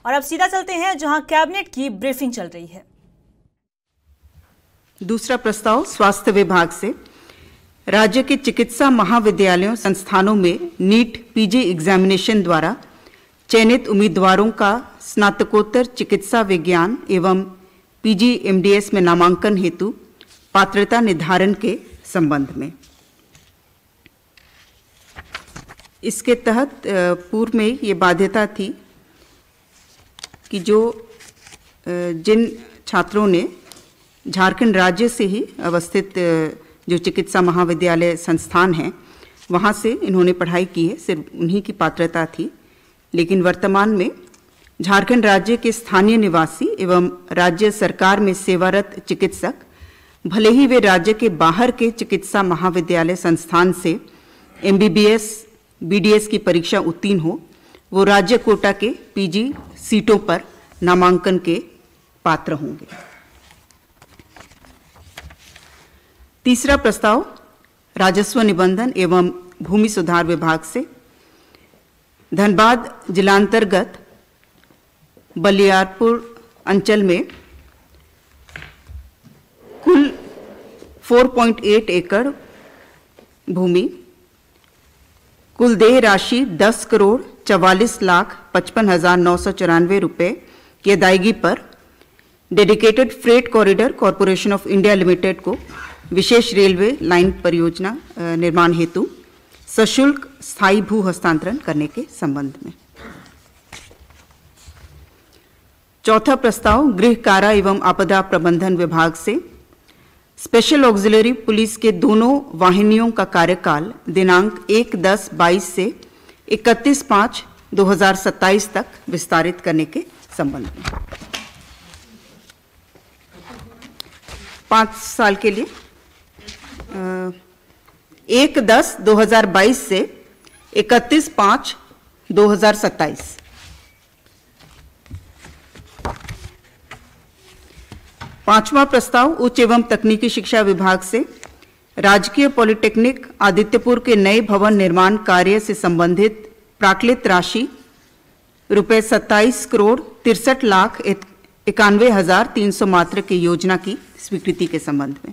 और अब सीधा चलते हैं जहां कैबिनेट की ब्रीफिंग चल रही है। दूसरा प्रस्ताव स्वास्थ्य विभाग से राज्य के चिकित्सा महाविद्यालयों संस्थानों में नीट पीजी एग्जामिनेशन द्वारा चयनित उम्मीदवारों का स्नातकोत्तर चिकित्सा विज्ञान एवं पीजी एमडीएस में नामांकन हेतु पात्रता निर्धारण के संबंध में। इसके तहत पूर्व में ये बाध्यता थी कि जिन छात्रों ने झारखंड राज्य से ही अवस्थित जो चिकित्सा महाविद्यालय संस्थान हैं वहाँ से इन्होंने पढ़ाई की है, सिर्फ उन्हीं की पात्रता थी। लेकिन वर्तमान में झारखंड राज्य के स्थानीय निवासी एवं राज्य सरकार में सेवारत चिकित्सक भले ही वे राज्य के बाहर के चिकित्सा महाविद्यालय संस्थान से एमबीबीएस बीडीएस की परीक्षा उत्तीर्ण हो, वो राज्य कोटा के पीजी सीटों पर नामांकन के पात्र होंगे। तीसरा प्रस्ताव राजस्व निबंधन एवं भूमि सुधार विभाग से धनबाद जिलांतर्गत बलियारपुर अंचल में कुल 4.8 एकड़ भूमि, कुल देय राशि 10,44,55,994 रुपये की अदायगी पर dedicated freight corridor corporation of India limited को विशेष रेलवे लाइन परियोजना निर्माण हेतु सशुल्क स्थायी भू हस्तांतरण करने के संबंध में। चौथा प्रस्ताव गृह कारा एवं आपदा प्रबंधन विभाग से स्पेशल ऑक्सिलरी पुलिस के दोनों वाहिनियों का कार्यकाल दिनांक 1/10/22 से 31/5/2027 तक विस्तारित करने के संबंध में। 5 साल के लिए 1/10/2022 से 31/5/2027। पांचवा प्रस्ताव उच्च एवं तकनीकी शिक्षा विभाग से राजकीय पॉलिटेक्निक आदित्यपुर के नए भवन निर्माण कार्य से संबंधित प्राक्कृत राशि रुपये 27,63,91,300 मात्र की योजना की स्वीकृति के संबंध में।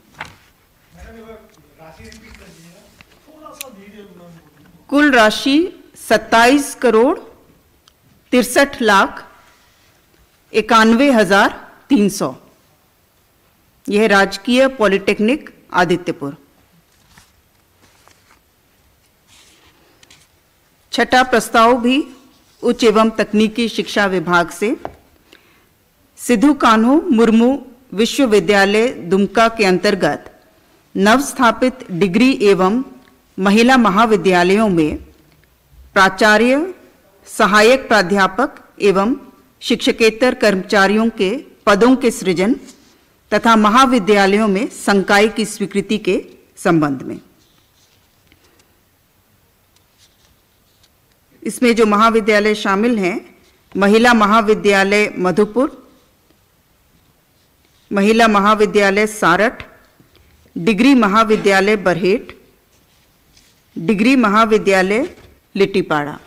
कुल राशि 27,63,91,300। यह राजकीय पॉलिटेक्निक आदित्यपुर। छठा प्रस्ताव भी उच्च एवं तकनीकी शिक्षा विभाग से सिद्धू कान्हू मुर्मू विश्वविद्यालय दुमका के अंतर्गत नवस्थापित डिग्री एवं महिला महाविद्यालयों में प्राचार्य, सहायक प्राध्यापक एवं शिक्षकेतर कर्मचारियों के पदों के सृजन तथा महाविद्यालयों में संकाय की स्वीकृति के संबंध में। इसमें जो महाविद्यालय शामिल हैं, महिला महाविद्यालय मधुपुर, महिला महाविद्यालय सारठ, डिग्री महाविद्यालय बरहेट, डिग्री महाविद्यालय लिट्टीपाड़ा,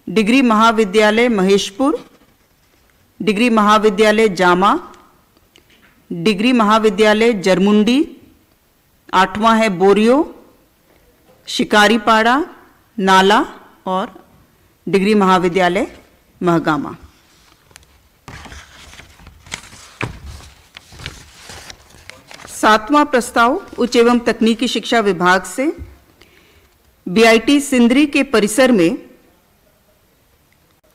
डिग्री महाविद्यालय महेशपुर, डिग्री महाविद्यालय जामा, डिग्री महाविद्यालय जरमुंडी, 8वां है बोरियो, शिकारीपाड़ा, नाला और डिग्री महाविद्यालय महगामा। सातवां प्रस्ताव उच्च एवं तकनीकी शिक्षा विभाग से बीआईटी सिंदरी के परिसर में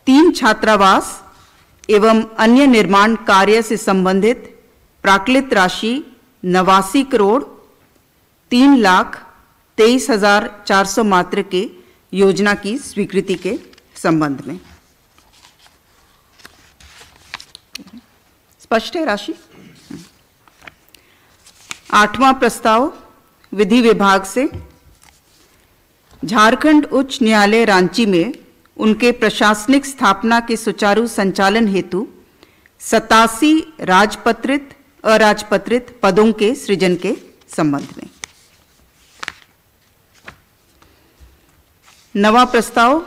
3 छात्रावास एवं अन्य निर्माण कार्य से संबंधित प्राक्कृत राशि 89,03,23,400 मात्र के योजना की स्वीकृति के संबंध में। स्पष्ट है राशि। 8वां प्रस्ताव विधि विभाग से झारखंड उच्च न्यायालय रांची में उनके प्रशासनिक स्थापना के सुचारू संचालन हेतु 87 राजपत्रित अराजपत्रित पदों के सृजन के संबंध में। 9वां प्रस्ताव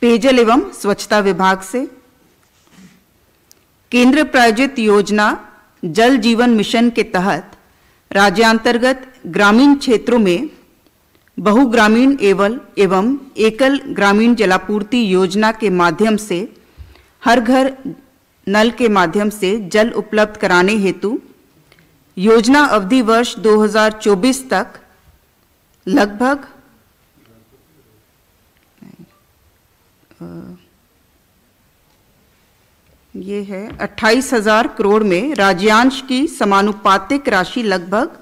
पेयजल एवं स्वच्छता विभाग से, केंद्र प्रायोजित योजना जल जीवन मिशन के तहत राज्यांतर्गत ग्रामीण क्षेत्रों में बहुग्रामीण एवं एकल ग्रामीण जलापूर्ति योजना के माध्यम से हर घर नल के माध्यम से जल उपलब्ध कराने हेतु योजना अवधि वर्ष 2024 तक लगभग ये है 28,000 करोड़ में राज्यांश की समानुपातिक राशि लगभग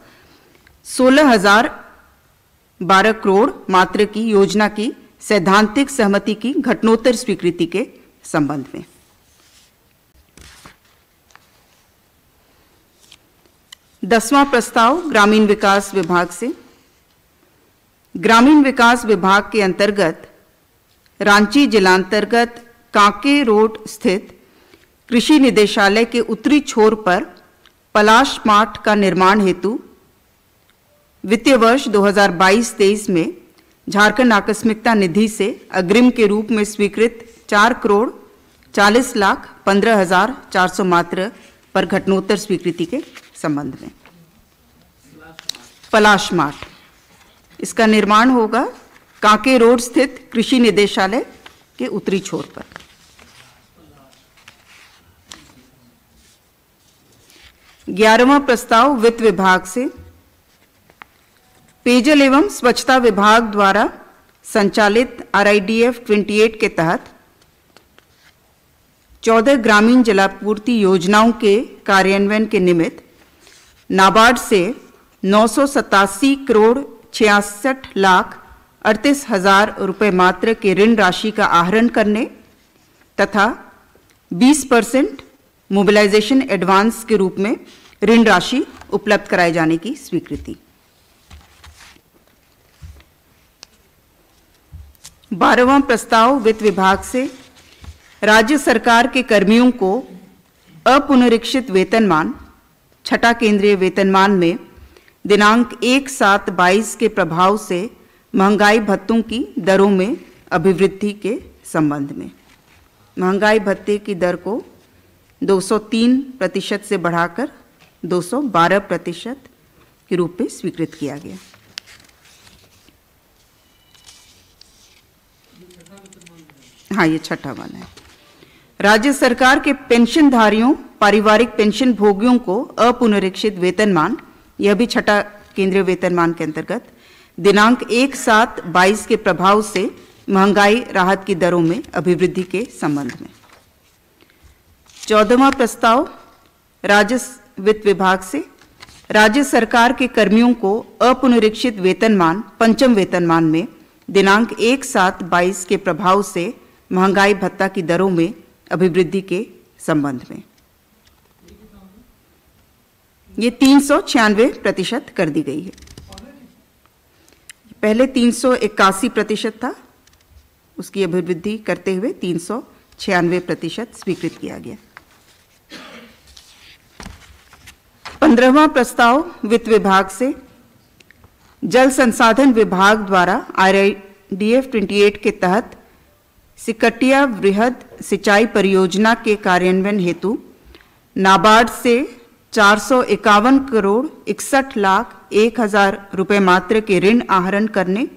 16,012 करोड़ मात्र की योजना की सैद्धांतिक सहमति की घटनोत्तर स्वीकृति के संबंध में। दसवां प्रस्ताव ग्रामीण विकास विभाग से। ग्रामीण विकास विभाग के अंतर्गत रांची जिलांतर्गत कांके रोड स्थित कृषि निदेशालय के उत्तरी छोर पर पलाश मार्ट का निर्माण हेतु वित्तीय वर्ष 2022-23 में झारखंड आकस्मिकता निधि से अग्रिम के रूप में स्वीकृत 4,40,15,400 मात्र पर घटनोत्तर स्वीकृति के संबंध में। पलाश मार्ट, इसका निर्माण होगा कांके रोड स्थित कृषि निदेशालय के उत्तरी छोर पर। ग्यारहवां प्रस्ताव वित्त विभाग से। पेयजल एवं स्वच्छता विभाग द्वारा संचालित RIDF 28 के तहत 14 ग्रामीण जलापूर्ति योजनाओं के कार्यान्वयन के निमित्त नाबार्ड से 987 करोड़ 66,38,000 रुपये मात्र के ऋण राशि का आहरण करने तथा 20% मोबिलाइजेशन एडवांस के रूप में ऋण राशि उपलब्ध कराए जाने की स्वीकृति। 12वां प्रस्ताव वित्त विभाग से। राज्य सरकार के कर्मियों को अपुनरीक्षित वेतनमान छठा केंद्रीय वेतनमान में दिनांक 1/7/22 के प्रभाव से महंगाई भत्तों की दरों में अभिवृद्धि के संबंध में महंगाई भत्ते की दर को 203% से बढ़ाकर 212% के रूप में स्वीकृत किया गया। हाँ, ये छठा वाला है। राज्य सरकार के पेंशनधारियों पारिवारिक पेंशन भोगियों को अपुनरीक्षित वेतनमान, यह भी छठा केंद्रीय वेतनमान के अंतर्गत दिनांक 1/7/22 के प्रभाव से महंगाई राहत की दरों में अभिवृद्धि के संबंध में। 14वां प्रस्ताव राजस्व वित्त विभाग से। राज्य सरकार के कर्मियों को अपुनरीक्षित वेतनमान पंचम वेतनमान में दिनांक 1/7/22 के प्रभाव से महंगाई भत्ता की दरों में अभिवृद्धि के संबंध में ये 396% कर दी गई है। पहले 381% था, उसकी अभिवृद्धि करते हुए 396% स्वीकृत किया गया। 15वां प्रस्ताव वित्त विभाग से। जल संसाधन विभाग द्वारा RIDF 28 के तहत सिकटिया वृहद सिंचाई परियोजना के कार्यान्वयन हेतु नाबार्ड से 451 करोड़ 61,01,000 रुपये मात्र के ऋण आहरण करने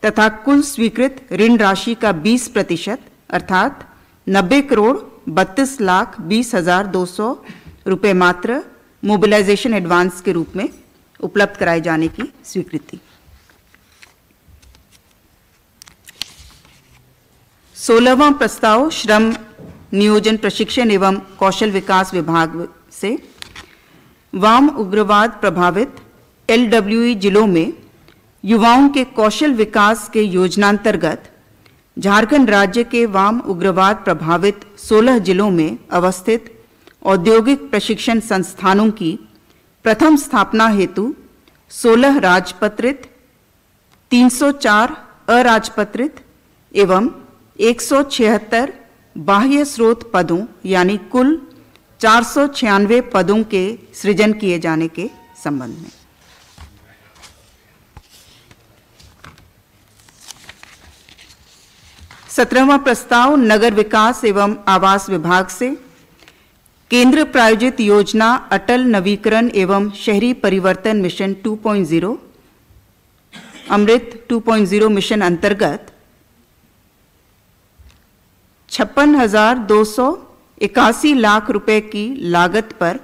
तथा कुल स्वीकृत ऋण राशि का 20% अर्थात 90 करोड़ 32,20,200 रुपये मात्र मोबिलाइजेशन एडवांस के रूप में उपलब्ध कराए जाने की स्वीकृति। 16वां प्रस्ताव श्रम नियोजन प्रशिक्षण एवं कौशल विकास विभाग से। वाम उग्रवाद प्रभावित LWE जिलों में युवाओं के कौशल विकास के योजनांतर्गत झारखंड राज्य के वाम उग्रवाद प्रभावित 16 जिलों में अवस्थित औद्योगिक प्रशिक्षण संस्थानों की प्रथम स्थापना हेतु 16 राजपत्रित, 304 अराजपत्रित एवं 176 बाह्य स्रोत पदों यानी कुल 496 पदों के सृजन किए जाने के संबंध में। 17वां प्रस्ताव नगर विकास एवं आवास विभाग से केंद्र प्रायोजित योजना अटल नवीकरण एवं शहरी परिवर्तन मिशन 2.0 अमृत 2.0 मिशन अंतर्गत 56,281 लाख रुपए की लागत पर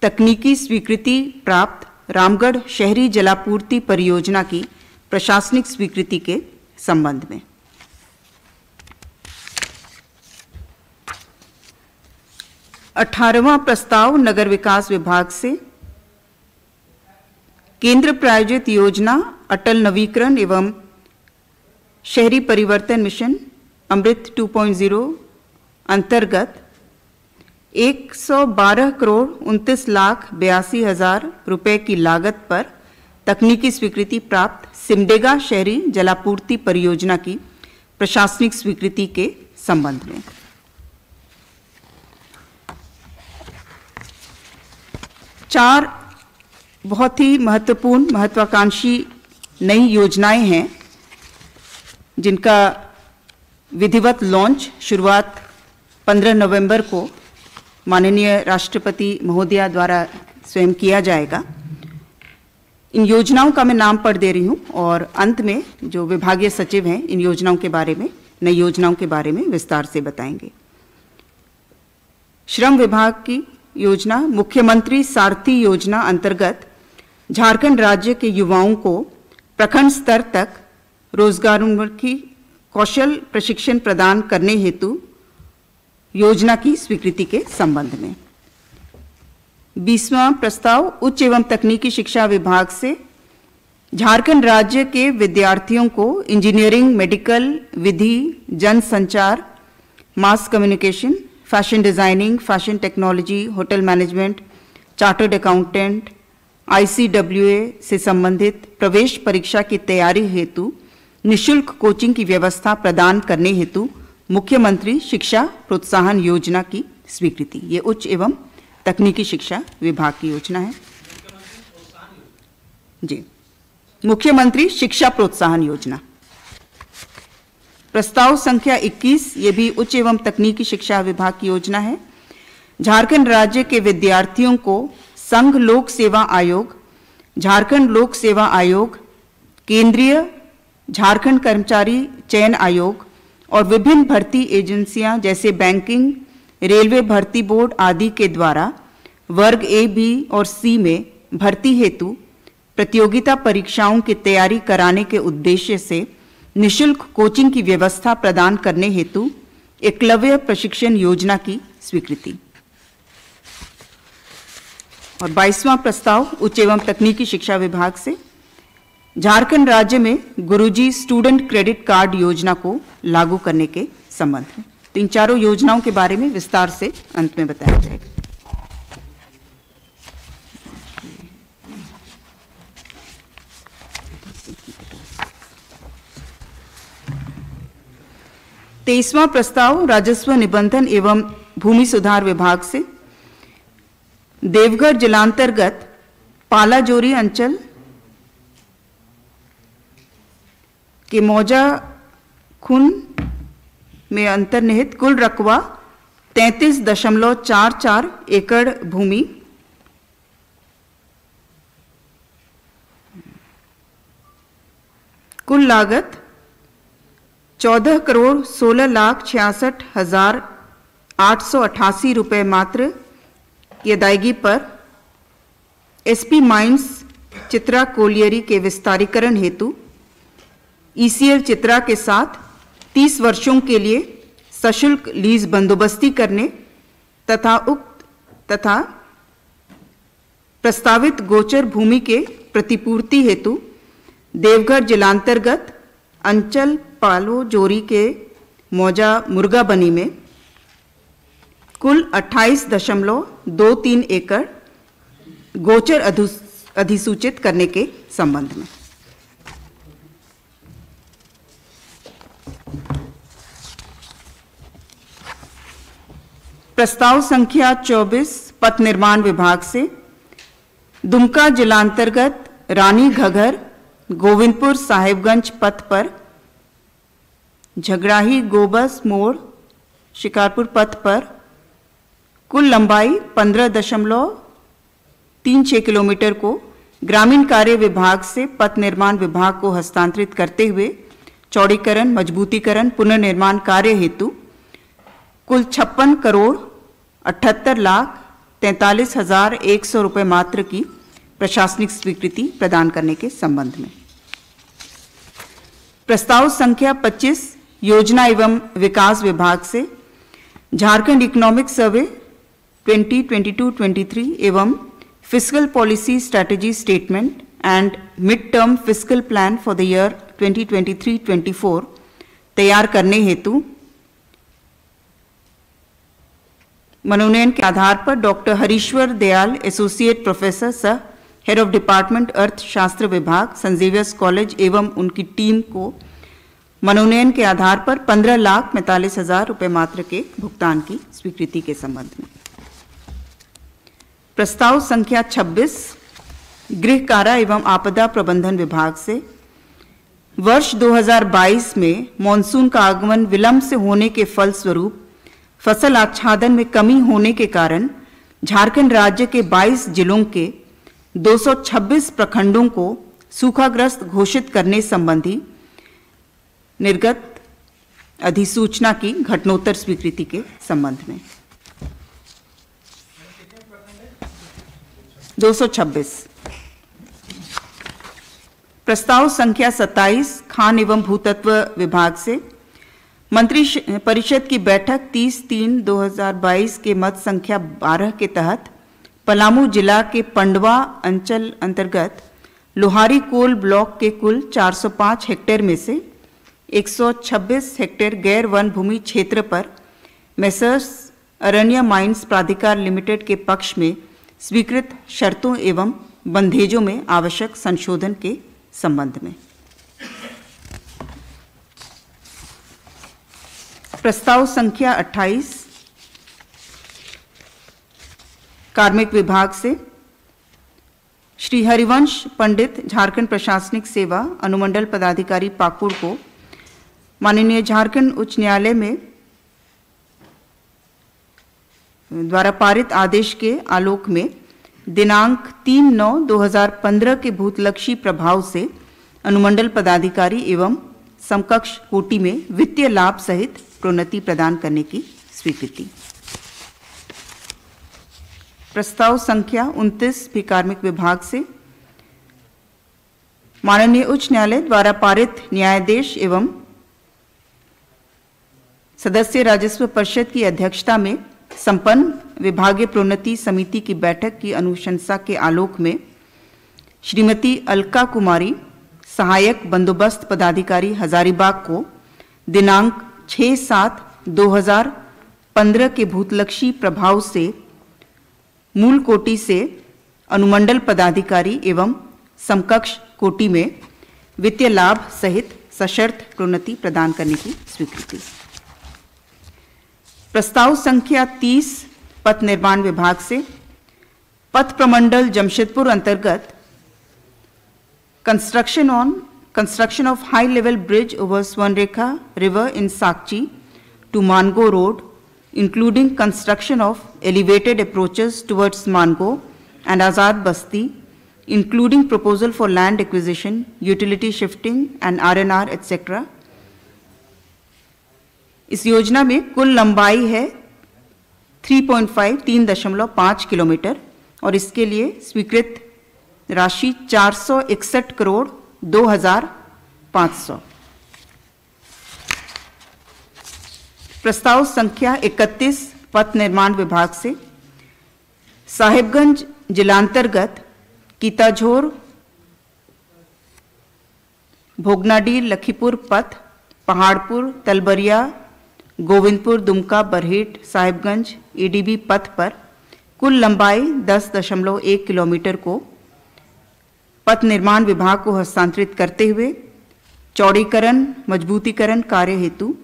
तकनीकी स्वीकृति प्राप्त रामगढ़ शहरी जलापूर्ति परियोजना की प्रशासनिक स्वीकृति के संबंध में। अठारहवां प्रस्ताव नगर विकास विभाग से केंद्र प्रायोजित योजना अटल नवीकरण एवं शहरी परिवर्तन मिशन अमृत 2.0 अंतर्गत 112 करोड़ 29 लाख 82 हजार रुपए की लागत पर तकनीकी स्वीकृति प्राप्त सिमडेगा शहरी जलापूर्ति परियोजना की प्रशासनिक स्वीकृति के संबंध में। चार बहुत ही महत्वपूर्ण महत्वाकांक्षी नई योजनाएं हैं जिनका विधिवत लॉन्च शुरुआत 15 नवंबर को माननीय राष्ट्रपति महोदया द्वारा स्वयं किया जाएगा। इन योजनाओं का मैं नाम पढ़ दे रही हूं और अंत में जो विभागीय सचिव हैं इन योजनाओं के बारे में, नई योजनाओं के बारे में विस्तार से बताएंगे। श्रम विभाग की योजना मुख्यमंत्री सारथी योजना अंतर्गत झारखंड राज्य के युवाओं को प्रखंड स्तर तक रोजगारोन्मुखी कौशल प्रशिक्षण प्रदान करने हेतु योजना की स्वीकृति के संबंध में। 20वां प्रस्ताव उच्च एवं तकनीकी शिक्षा विभाग से झारखंड राज्य के विद्यार्थियों को इंजीनियरिंग, मेडिकल, विधि, जनसंचार, mass communication, fashion designing, fashion technology, hotel management, chartered accountant, ICWA से संबंधित प्रवेश परीक्षा की तैयारी हेतु निःशुल्क कोचिंग की व्यवस्था प्रदान करने हेतु मुख्यमंत्री शिक्षा प्रोत्साहन योजना की स्वीकृति। ये उच्च एवं तकनीकी शिक्षा विभाग की योजना है जी। मुख्यमंत्री शिक्षा प्रोत्साहन योजना प्रस्ताव संख्या 21, ये भी उच्च एवं तकनीकी शिक्षा विभाग की योजना है। झारखंड राज्य के विद्यार्थियों को संघ लोक सेवा आयोग, झारखंड लोक सेवा आयोग, केंद्रीय झारखंड कर्मचारी चयन आयोग और विभिन्न भर्ती एजेंसियां जैसे बैंकिंग, रेलवे भर्ती बोर्ड आदि के द्वारा वर्ग A, B और C में भर्ती हेतु प्रतियोगिता परीक्षाओं की तैयारी कराने के उद्देश्य से निःशुल्क कोचिंग की व्यवस्था प्रदान करने हेतु एकलव्य प्रशिक्षण योजना की स्वीकृति। और 22वां प्रस्ताव उच्च एवं तकनीकी शिक्षा विभाग से झारखंड राज्य में गुरुजी स्टूडेंट क्रेडिट कार्ड योजना को लागू करने के संबंध में। तो इन चारों योजनाओं के बारे में विस्तार से अंत में बताया जाएगा। तेईसवां प्रस्ताव राजस्व निबंधन एवं भूमि सुधार विभाग से देवघर जिलांतर्गत पालाजोरी अंचल के मौजा खुन में अंतर्निहित कुल रकबा 33.44 एकड़ भूमि कुल लागत 14 करोड़ 16 लाख 66 हजार 888 रुपये मात्र की अदायगी पर SP माइंस चित्रा कोलियरी के विस्तारीकरण हेतु ECL चित्रा के साथ 30 वर्षों के लिए सशुल्क लीज बंदोबस्ती करने तथा प्रस्तावित गोचर भूमि के प्रतिपूर्ति हेतु देवघर जिलांतर्गत अंचल पालोजोरी के मौजा मुर्गाबनी में कुल 28.23 एकड़ गोचर अधिसूचित करने के संबंध में। प्रस्ताव संख्या 24 पथ निर्माण विभाग से दुमका जिलांतर्गत रानी घगर गोविंदपुर साहिबगंज पथ पर झगड़ाही गोबस मोड़ शिकारपुर पथ पर कुल लंबाई 15.36 किलोमीटर को ग्रामीण कार्य विभाग से पथ निर्माण विभाग को हस्तांतरित करते हुए चौड़ीकरण, मजबूतीकरण, पुनर्निर्माण कार्य हेतु कुल 56,78,43,100 रुपये मात्र की प्रशासनिक स्वीकृति प्रदान करने के संबंध में। प्रस्ताव संख्या 25 योजना एवं विकास विभाग से झारखंड इकोनॉमिक सर्वे 2022-23 एवं fiscal policy strategy statement and mid term fiscal plan for the year 2023-24 तैयार करने हेतु मनोनयन के आधार पर doctor Harishwar Dayal, associate professor सह हेड ऑफ डिपार्टमेंट अर्थशास्त्र विभाग, सेंट जेवियर्स कॉलेज एवं उनकी टीम को मनोनयन के आधार पर 15,45,000 रुपये मात्र के भुगतान की स्वीकृति के संबंध में। प्रस्ताव संख्या 26 गृह कारा एवं आपदा प्रबंधन विभाग से वर्ष 2022 में मॉनसून का आगमन विलंब से होने के फलस्वरूप फसल आच्छादन में कमी होने के कारण झारखंड राज्य के 22 जिलों के 226 प्रखंडों को सूखाग्रस्त घोषित करने संबंधी निर्गत अधिसूचना की घटनोत्तर स्वीकृति के संबंध में। 226। प्रस्ताव संख्या 27 खान एवं भूतत्व विभाग से मंत्री परिषद की बैठक 30/3/2022 के मत संख्या 12 के तहत पलामू जिला के पंडवा अंचल अंतर्गत लोहारी कोल ब्लॉक के कुल 405 हेक्टेयर में से 126 हेक्टेयर गैर वन भूमि क्षेत्र पर मेसर्स अरण्य माइंस प्राधिकार लिमिटेड के पक्ष में स्वीकृत शर्तों एवं बंधेजों में आवश्यक संशोधन के संबंध में। प्रस्ताव संख्या 28 कार्मिक विभाग से श्री हरिवंश पंडित, झारखंड प्रशासनिक सेवा अनुमंडल पदाधिकारी पाकुड़ को माननीय झारखंड उच्च न्यायालय में द्वारा पारित आदेश के आलोक में दिनांक 3/9/2015 के भूतलक्षी प्रभाव से अनुमंडल पदाधिकारी एवं समकक्ष कोटि में वित्तीय लाभ सहित प्रोन्नति प्रदान करने की स्वीकृति। प्रस्ताव संख्या 29 भी कार्मिक विभाग से माननीय उच्च न्यायालय द्वारा पारित न्यायाधीश एवं सदस्य राजस्व परिषद की अध्यक्षता में संपन्न विभागीय प्रोन्नति समिति की बैठक की अनुशंसा के आलोक में श्रीमती अलका कुमारी, सहायक बंदोबस्त पदाधिकारी हजारीबाग को दिनांक 6/7/2015 के भूतलक्षी प्रभाव से मूल कोटि से अनुमंडल पदाधिकारी एवं समकक्ष कोटि में वित्तीय लाभ सहित सशर्त प्रोन्नति प्रदान करने की स्वीकृति। प्रस्ताव संख्या 30 पथ निर्माण विभाग से पथ प्रमंडल जमशेदपुर अंतर्गत construction of high level bridge over Swarnarekha river in Sakchi to Mango road, including construction of elevated approaches towards Mango and Azad Basti, including proposal for land acquisition, utility shifting and R&R etc. इस योजना में कुल लंबाई है 3.5 किलोमीटर और इसके लिए स्वीकृत राशि 461,02,500। प्रस्ताव संख्या 31 पथ निर्माण विभाग से साहिबगंज जिलांतर्गत कीताझोर, भोगनाडीह, लखीपुर पथ, पहाड़पुर, तलबरिया, गोविंदपुर, दुमका, बरहेट, साहिबगंज एडीबी पथ पर कुल लंबाई 10.1 किलोमीटर को पथ निर्माण विभाग को हस्तांतरित करते हुए चौड़ीकरण, मजबूतीकरण कार्य हेतु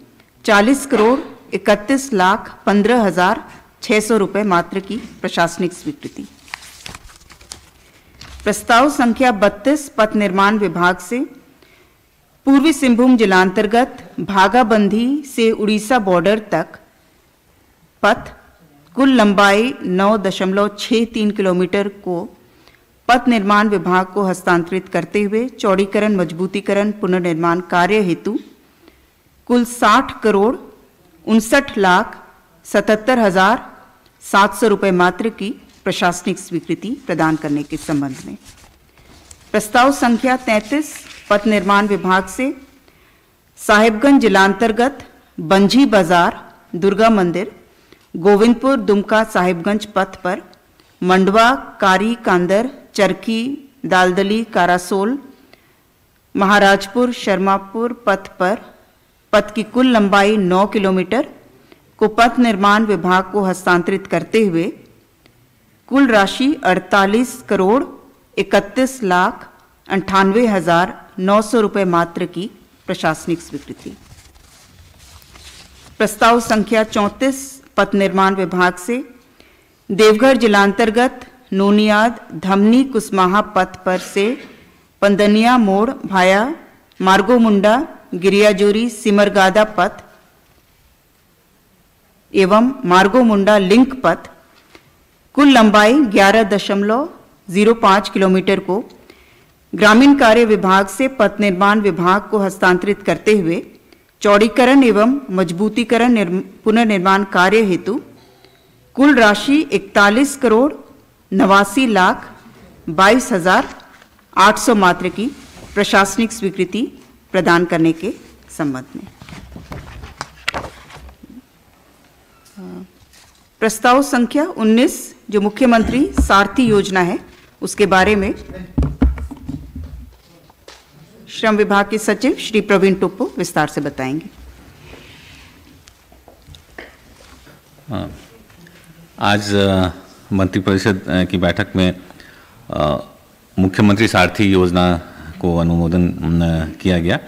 40,31,15,600 रुपये मात्र की प्रशासनिक स्वीकृति। प्रस्ताव संख्या 32 पथ निर्माण विभाग से पूर्वी सिंहभूम जिलांतर्गत भागाबंधी से उड़ीसा बॉर्डर तक पथ कुल लंबाई 9.63 किलोमीटर को पथ निर्माण विभाग को हस्तांतरित करते हुए चौड़ीकरण, मजबूतीकरण, पुनर्निर्माण कार्य हेतु कुल 60,69,77,700 रुपये मात्र की प्रशासनिक स्वीकृति प्रदान करने के संबंध में प्रस्ताव संख्या 33 पथ निर्माण विभाग से साहिबगंज जिलांतर्गत बंझी बाजार, दुर्गा मंदिर, गोविंदपुर दुमका साहिबगंज पथ पर मंडवा, कारी, कांदर, चरखी, दालदली, कारासोल, महाराजपुर, शर्मापुर पथ पर पथ की कुल लंबाई 9 किलोमीटर को पथ निर्माण विभाग को हस्तांतरित करते हुए कुल राशि 48,31,98,900 रुपये मात्र की प्रशासनिक स्वीकृति। प्रस्ताव संख्या 34 पथ निर्माण विभाग से देवघर जिलांतर्गत नोनियाद, धमनी, कुसमाहा पथ पर से पंदनिया मोड़ भाया मार्गोमुंडा, गिरियाजोरी, सिमरगादा पथ एवं मार्गोमुंडा लिंक पथ कुल लंबाई 11.05 किलोमीटर को ग्रामीण कार्य विभाग से पथ निर्माण विभाग को हस्तांतरित करते हुए चौड़ीकरण एवं मजबूतीकरण पुनर्निर्माण कार्य हेतु कुल राशि 41,89,22,800 मात्र की प्रशासनिक स्वीकृति प्रदान करने के संबंध में प्रस्ताव संख्या 19 जो मुख्यमंत्री सारथी योजना है उसके बारे में श्रम विभाग के सचिव श्री प्रवीण टोप्पो विस्तार से बताएंगे। आज मंत्रिपरिषद की बैठक में मुख्यमंत्री सारथी योजना को अनुमोदन किया गया।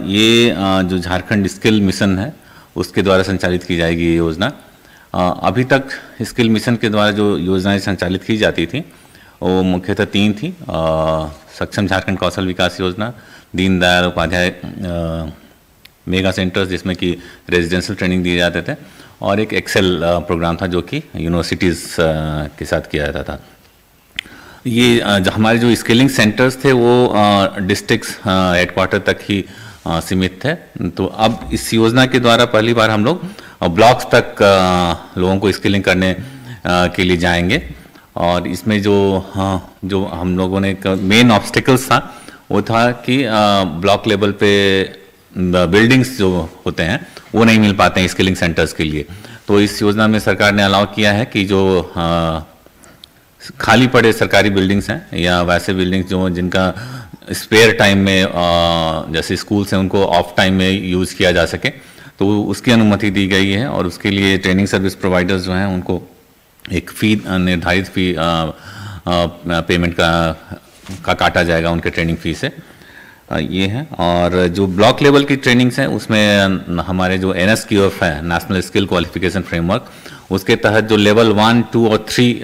ये जो झारखंड स्किल मिशन है उसके द्वारा संचालित की जाएगी ये योजना। अभी तक स्किल मिशन के द्वारा जो योजनाएं संचालित की जाती थी वो मुख्यतः 3 थी। सक्षम झारखंड कौशल विकास योजना, दीनदयाल उपाध्याय मेगा सेंटर्स जिसमें कि रेजिडेंशियल ट्रेनिंग दिए जाते थे, और एक एक्सेल प्रोग्राम था जो कि यूनिवर्सिटीज़ के साथ किया जाता था। ये हमारे जो स्किलिंग सेंटर्स थे वो डिस्ट्रिक्ट हेडक्वार्टर तक ही सीमित थे। तो अब इस योजना के द्वारा पहली बार हम लोग ब्लॉक्स तक लोगों को स्किलिंग करने के लिए जाएंगे। और इसमें जो हम लोगों ने मेन ऑब्स्टिकल्स था वो था कि ब्लॉक लेवल पे बिल्डिंग्स जो होते हैं वो नहीं मिल पाते हैं स्किलिंग सेंटर्स के लिए। तो इस योजना में सरकार ने अलाउ किया है कि जो खाली पड़े सरकारी बिल्डिंग्स हैं या वैसे बिल्डिंग्स जो जिनका स्पेयर टाइम में जैसे स्कूल्स हैं उनको ऑफ टाइम में यूज़ किया जा सके, तो उसकी अनुमति दी गई है। और उसके लिए ट्रेनिंग सर्विस प्रोवाइडर्स जो हैं उनको एक फ़ी निर्धारित फ़ी पेमेंट का काटा जाएगा उनके ट्रेनिंग फ़ी से, ये है। और जो ब्लॉक लेवल की ट्रेनिंग्स हैं उसमें हमारे जो NSQF है, नेशनल स्किल क्वालिफिकेशन फ्रेमवर्क, उसके तहत जो लेवल 1, 2 और 3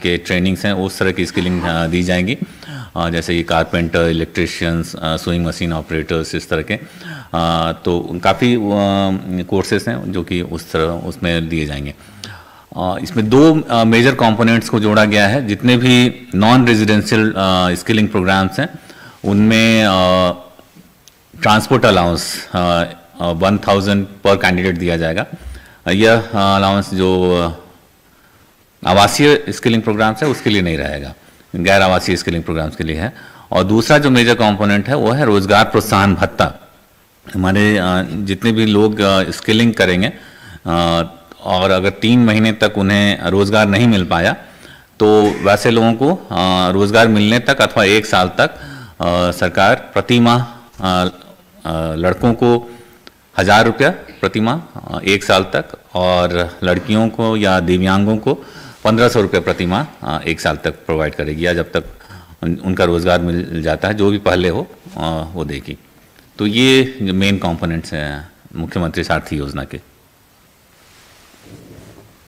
के ट्रेनिंग्स हैं उस तरह की स्किलिंग दी जाएंगी, जैसे कि carpenter, electricians, sewing machine operators, इस तरह के। तो काफ़ी कोर्सेस हैं जो कि उस तरह उसमें दिए जाएंगे। इसमें 2 मेजर कंपोनेंट्स को जोड़ा गया है। जितने भी नॉन रेजिडेंशियल स्किलिंग प्रोग्राम्स हैं उनमें ट्रांसपोर्ट अलाउंस 1000 पर कैंडिडेट दिया जाएगा। यह अलाउंस जो आवासीय स्किलिंग प्रोग्राम्स है उसके लिए नहीं रहेगा, गैर आवासीय स्किलिंग प्रोग्राम्स के लिए है। और दूसरा जो मेजर कंपोनेंट है वो है रोजगार प्रोत्साहन भत्ता। हमारे जितने भी लोग स्किलिंग करेंगे और अगर 3 महीने तक उन्हें रोजगार नहीं मिल पाया तो वैसे लोगों को रोजगार मिलने तक अथवा 1 साल तक सरकार प्रति माह लड़कों को 1000 रुपया प्रति माह 1 साल तक, और लड़कियों को या दिव्यांगों को 1500 रुपये प्रति माह 1 साल तक प्रोवाइड करेगी, या जब तक उनका रोजगार मिल जाता है, जो भी पहले हो वो देगी। तो ये मेन कंपोनेंट्स हैं मुख्यमंत्री सारथी योजना के।